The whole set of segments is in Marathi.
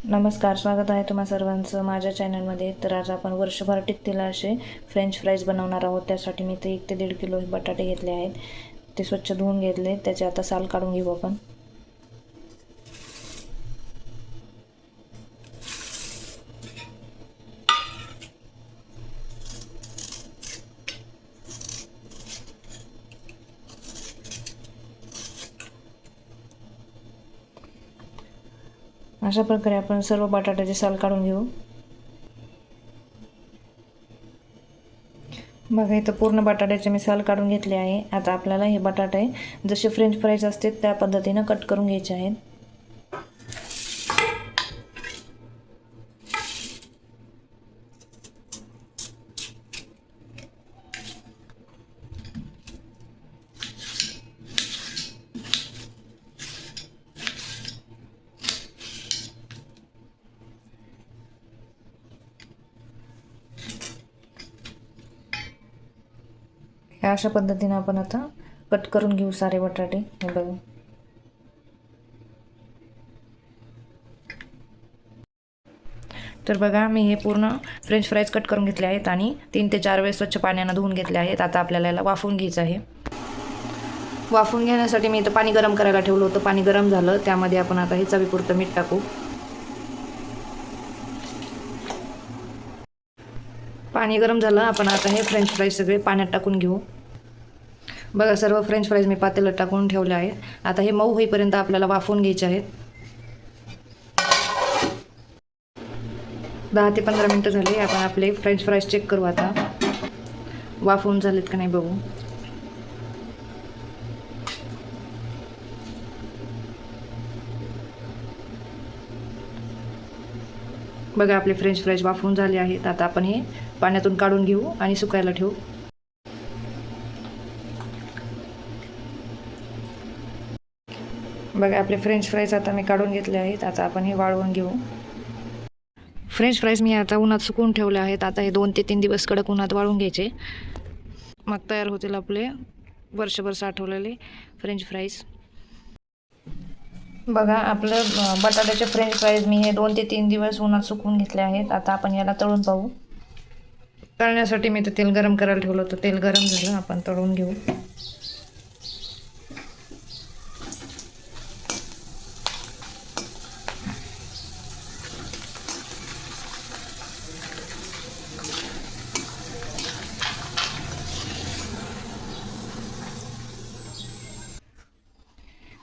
नमस्कार, स्वागत आहे तुम्हा सर्वांचं माझ्या चॅनलमध्ये. तर आज आपण वर्षभर टिकतील असे फ्रेंच फ्राईज बनवणार आहोत. त्यासाठी मी ते 1 ते 1.5 किलो बटाटे घेतले आहेत. ते स्वच्छ धुवून घेतले. त्याचे आता साल काढून घेऊ आपण. अशा प्रकारे आपण सर्व बटाट्याचे साल काढून घेऊ. बघा, इथं पूर्ण बटाट्याचे मी साल काढून घेतले आहे. आता आपल्याला हे बटाटे जसे फ्रेंच फ्राईज असतात त्या पद्धतीनं कट करून घ्यायचे आहेत. अशा पद्धतीने आपण आता कट करून घेऊ सारे बटाटे. हे बघा, तर बघा मी हे पूर्ण फ्रेंच फ्राईज कट करून घेतले आहेत आणि 3 ते 4 वेळेस स्वच्छ पाण्याने धुवून घेतले आहेत. आता आपल्याला याला वाफवून घ्यायचं आहे. वाफवून घेण्यासाठी मी इथं पाणी गरम करायला ठेवलं होतं. पाणी गरम झालं, त्यामध्ये आपण आता हे चवीपुरतं मीठ टाकू. पाणी गरम झालं, आपण आता हे फ्रेंच फ्राईज सगळे पाण्यात टाकून घेऊ. बघा, सर्व फ्रेंच फ्राईज मी पातेल्यात टाकून ठेवले आहेत. आता हे मऊ होईपर्यंत आपल्याला वाफवून घ्यायचे आहेत. 10 ते 15 मिनटं झाली. आपण आपले फ्रेंच फ्राईज चेक करू. आता वाफवून झालेत का नाही बघू. बघा, आपले फ्रेंच फ्राईज वाफवून झाले आहेत. आता आपण हे पाण्यातून काढून घेऊ आणि सुकायला ठेवू. बघा, आपले फ्रेंच फ्राईज आता मी काढून घेतले आहेत. आता आपण हे वाळवून घेऊ. फ्रेंच फ्राईज मी आता उन्हात सुकवून ठेवले आहेत. आता हे 2 ते 3 दिवस कडक उन्हात वाळून घ्यायचे. मग तयार होतील आपले वर्षभर साठवलेले फ्रेंच फ्राईज. बघा, आपलं बटाट्याचे फ्रेंच फ्राईज मी हे 2 ते 3 दिवस उन्हात सुकवून घेतले आहेत. आता आपण याला तळून पाहू. तळण्यासाठी मी तेल गरम करायला ठेवलं होतं. तेल गरम झालं, आपण तळून घेऊ.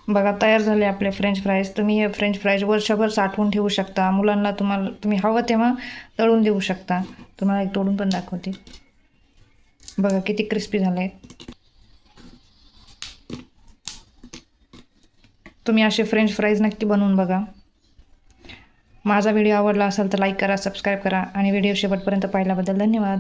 बघा, तयार झाले आपले फ्रेंच फ्राईज. तुम्ही हे फ्रेंच फ्राईज वर्षभर साठवून ठेवू शकता. मुलांना तुम्ही हवं तेव्हा तळून देऊ शकता. तुम्हाला एक तोडून पण दाखवते. बघा, किती क्रिस्पी झाले आहेत. तुम्ही असे फ्रेंच फ्राईज नक्की बनवून बघा. माझा व्हिडिओ आवडला असेल तर लाईक करा, सबस्क्राईब करा आणि व्हिडिओ शेवटपर्यंत पाहिल्याबद्दल धन्यवाद.